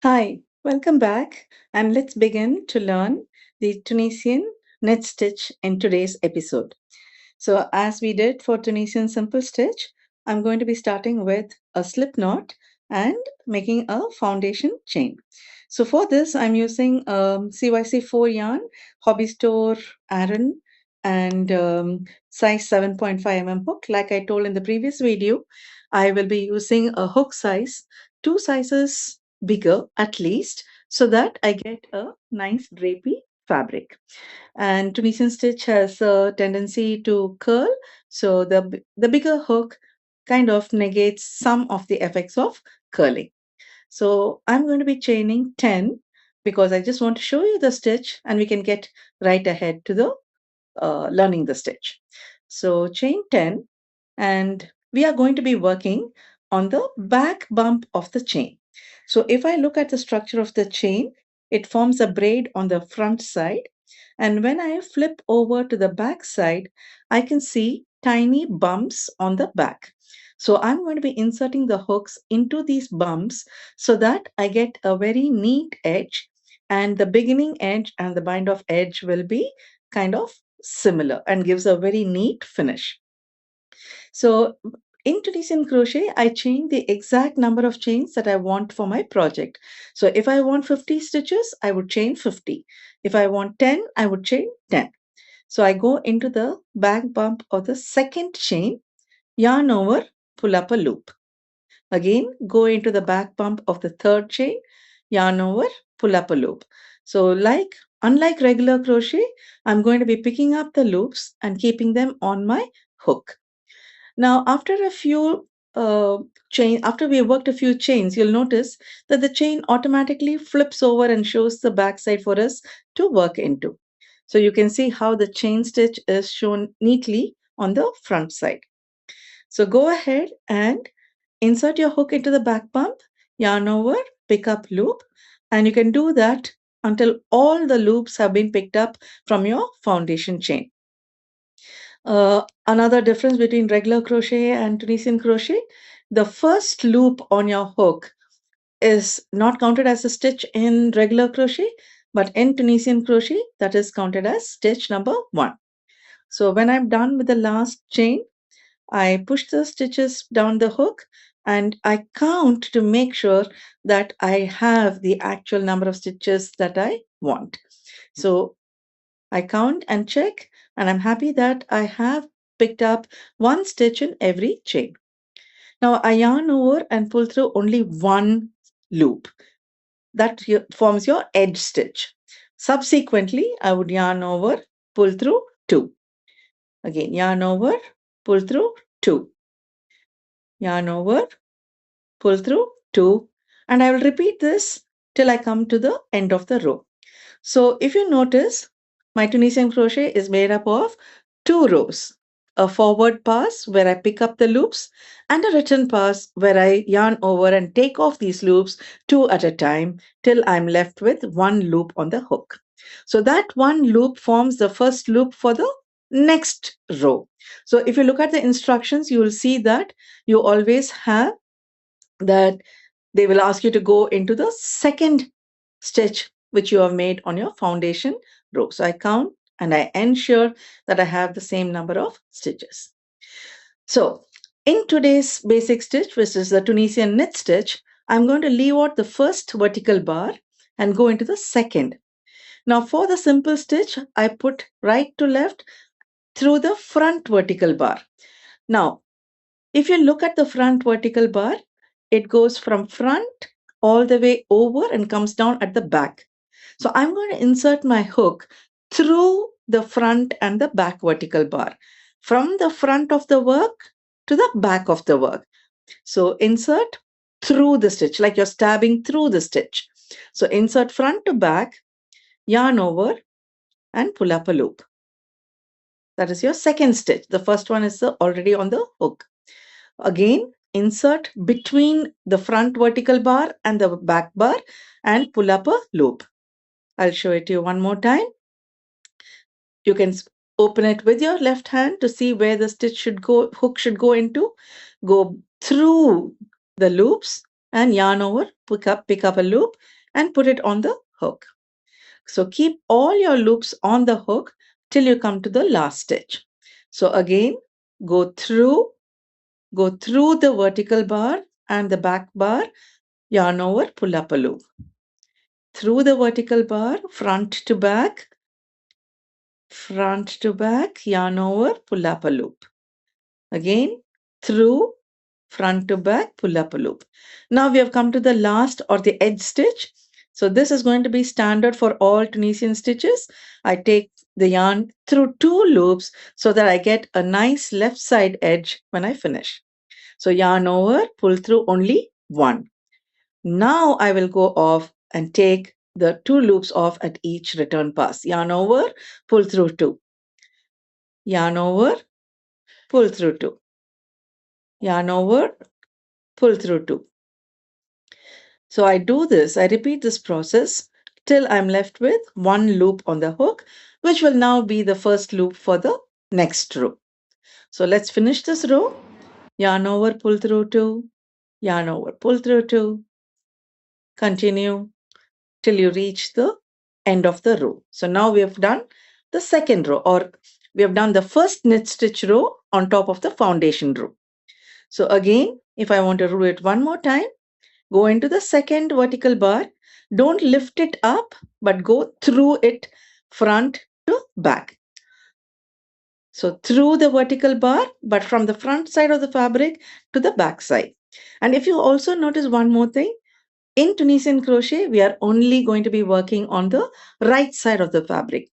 Hi, welcome back, and let's begin to learn the Tunisian knit stitch in today's episode. So, as we did for Tunisian simple stitch, I'm going to be starting with a slip knot and making a foundation chain. So, for this, I'm using CYC4 yarn, Hobby Store Aran, and size 7.5 hook. Like I told in the previous video, I will be using a hook size, two sizes bigger at least, so that I get a nice drapey fabric. And Tunisian stitch has a tendency to curl, so the bigger hook kind of negates some of the effects of curling. So I'm going to be chaining 10 because I just want to show you the stitch and we can get right ahead to the learning the stitch. So chain 10, and we are going to be working on the back bump of the chain. So if I look at the structure of the chain, it forms a braid on the front side, and when I flip over to the back side, I can see tiny bumps on the back. So I'm going to be inserting the hooks into these bumps so that I get a very neat edge, and the beginning edge and the bind off edge will be kind of similar and gives a very neat finish. So in Tunisian crochet, I chain the exact number of chains that I want for my project. So if I want 50 stitches, I would chain 50. If I want 10, I would chain 10. So I go into the back bump of the second chain, yarn over, pull up a loop. Again, go into the back bump of the third chain, yarn over, pull up a loop. So unlike regular crochet, I'm going to be picking up the loops and keeping them on my hook. Now, after we have worked a few chains, you'll notice that the chain automatically flips over and shows the back side for us to work into. So you can see how the chain stitch is shown neatly on the front side. So go ahead and insert your hook into the back bump, yarn over, pick up loop, and you can do that until all the loops have been picked up from your foundation chain. Another difference between regular crochet and Tunisian crochet, the first loop on your hook is not counted as a stitch in regular crochet, but in Tunisian crochet, that is counted as stitch number 1. So when I'm done with the last chain, I push the stitches down the hook and I count to make sure that I have the actual number of stitches that I want. So I count and check, and I'm happy that I have picked up one stitch in every chain. Now I yarn over and pull through only one loop. That forms your edge stitch. Subsequently, I would yarn over, pull through 2. Again, yarn over, pull through 2. Yarn over, pull through 2. And I will repeat this till I come to the end of the row. So if you notice, my Tunisian crochet is made up of 2 rows. A forward pass where I pick up the loops and a return pass where I yarn over and take off these loops 2 at a time till I'm left with 1 loop on the hook. So that 1 loop forms the first loop for the next row. So if you look at the instructions, you will see that you always have that they will ask you to go into the second stitch which you have made on your foundation row. So I count and I ensure that I have the same number of stitches. So in today's basic stitch, which is the Tunisian knit stitch, I'm going to leave out the first vertical bar and go into the second. Now for the simple stitch, I put right to left through the front vertical bar. Now, if you look at the front vertical bar, it goes from front all the way over and comes down at the back. So I'm going to insert my hook through the front and the back vertical bar, from the front of the work to the back of the work. So insert through the stitch, like you're stabbing through the stitch. So insert front to back, yarn over, and pull up a loop. That is your second stitch. The first one is already on the hook. Again, insert between the front vertical bar and the back bar and pull up a loop. I'll show it to you one more time. You can open it with your left hand to see where the stitch should go, hook should go into. Go through the loops and yarn over, pick up a loop and put it on the hook. So keep all your loops on the hook till you come to the last stitch. So again, go through the vertical bar and the back bar, yarn over, pull up a loop. Through the vertical bar, front to back, yarn over, pull up a loop. Again, through, front to back, pull up a loop. Now we have come to the last or the edge stitch. So this is going to be standard for all Tunisian stitches. I take the yarn through 2 loops so that I get a nice left side edge when I finish. So yarn over, pull through only 1. Now I will go off and take the 2 loops off at each return pass. Yarn over, pull through 2. Yarn over, pull through 2. Yarn over, pull through 2. So I repeat this process till I'm left with 1 loop on the hook, which will now be the first loop for the next row. So let's finish this row. Yarn over, pull through 2, yarn over, pull through 2. Continue till you reach the end of the row. So now we have done the second row, or we have done the first knit stitch row on top of the foundation row. So again, if I want to do it one more time, go into the second vertical bar. Don't lift it up, but go through it front to back. So through the vertical bar, but from the front side of the fabric to the back side. And if you also notice one more thing, in Tunisian crochet, we are only going to be working on the right side of the fabric.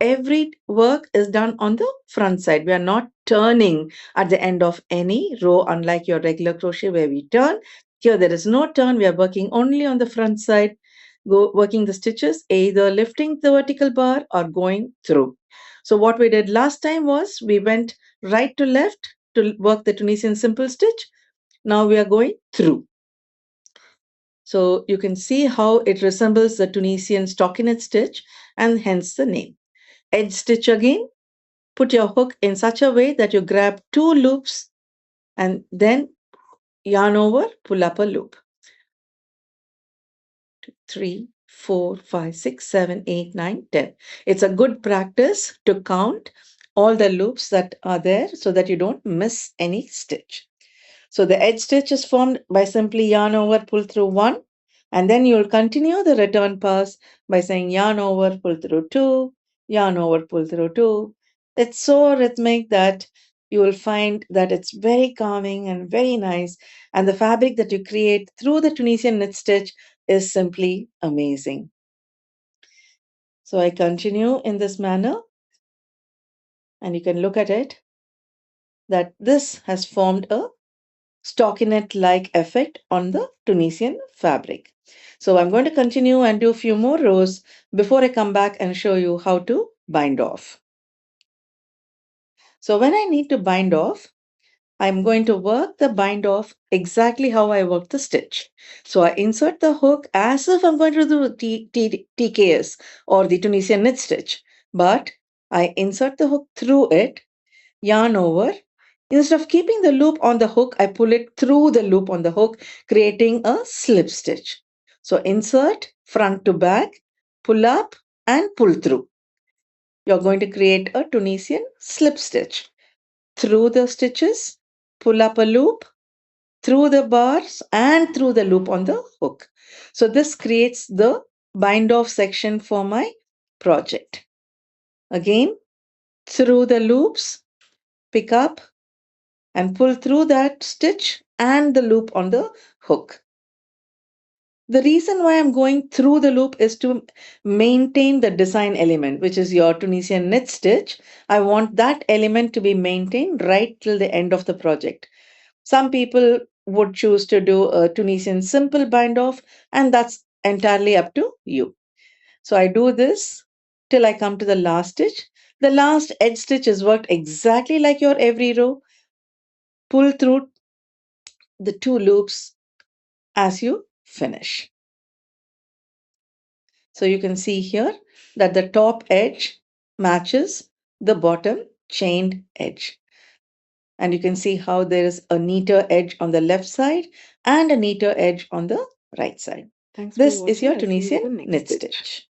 Every work is done on the front side. We are not turning at the end of any row, unlike your regular crochet where we turn. Here there is no turn. We are working only on the front side, working the stitches, either lifting the vertical bar or going through. So what we did last time was we went right to left to work the Tunisian simple stitch. Now we are going through. So you can see how it resembles the Tunisian stockinette stitch and hence the name. Edge stitch again. Put your hook in such a way that you grab 2 loops and then yarn over, pull up a loop. 3, 4, 5, 6, 7, 8, 9, 10. It's a good practice to count all the loops that are there so that you don't miss any stitch. So the edge stitch is formed by simply yarn over, pull through 1, and then you'll continue the return pass by saying yarn over, pull through 2, yarn over, pull through 2. It's so rhythmic that you will find that it's very calming and very nice, and the fabric that you create through the Tunisian knit stitch is simply amazing. So I continue in this manner, and you can look at it that this has formed a stockinette-like effect on the Tunisian fabric. So I'm going to continue and do a few more rows before I come back and show you how to bind off. So when I need to bind off, I'm going to work the bind off exactly how I work the stitch. So I insert the hook as if I'm going to do TKS or the Tunisian knit stitch, but I insert the hook through it, yarn over. Instead of keeping the loop on the hook, I pull it through the loop on the hook, creating a slip stitch. So insert front to back, pull up and pull through. You're going to create a Tunisian slip stitch. Through the stitches, pull up a loop, through the bars and through the loop on the hook. So this creates the bind off section for my project. Again, through the loops, pick up and pull through that stitch and the loop on the hook. The reason why I'm going through the loop is to maintain the design element, which is your Tunisian knit stitch. I want that element to be maintained right till the end of the project. Some people would choose to do a Tunisian simple bind off, and that's entirely up to you. So I do this till I come to the last stitch. The last edge stitch is worked exactly like your every row. Pull through the 2 loops as you finish. So you can see here that the top edge matches the bottom chained edge. And you can see how there is a neater edge on the left side and a neater edge on the right side. Thanks This for is watching. your I'll see you in Tunisian the next knit stitch. stitch.